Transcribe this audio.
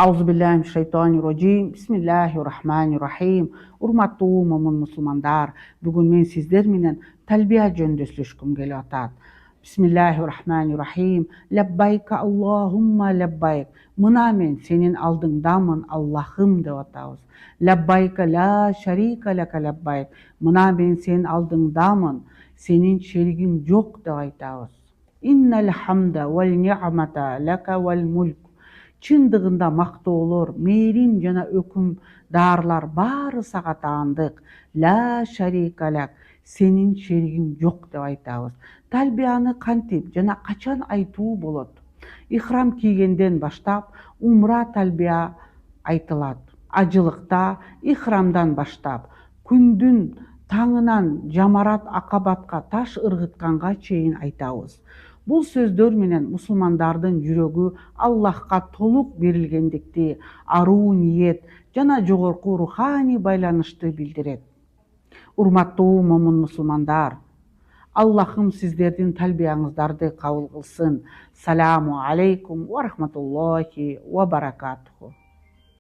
Аузубиллахиминашшайтанирраджим. Бисмиллахиррахманиррахим. Урматтуу момун мусулмандар, бүгүн мен сиздер менен талбия жөнүндө сүйлөшкүм келип атат. Бисмиллахиррахманиррахим. Лаббайка Аллахумма лаббайк. Мына мен сенин алдыңдамын, Аллахым деп атабыз. Лаббайка ла шарика лака лаббайк. Мына мен сенин алдыңдамын, сенин шеригиң жок деп айтабыз. Иннал хамда вал ни'мата лака вал мульк. Чындыгында мактоолор, мээрим жана өкүмдарлар баары сага таандык. Ла шарика лак. Сенин шеригиң жок деп айтабыз. Талбияны кантип жана качан айтуу болот? Ихрам кийгенден баштап умра талбия айтылат. Ажылыкта ихрамдан баштап күндүн таңынан жамарат акабатка таш ыргытканга чейин айтабыз. Бул сөздөр менен мусулмандардын жүрөгү Аллахка толук берилгендикти, аруу ниет жана жогорку руханий байланышты билдирет. Урматтуу момун мусулмандар, Аллахым сиздердин талбияңыздарды кабыл кылсын. Саламу алейкум ва рахматуллахи ва баракатуху.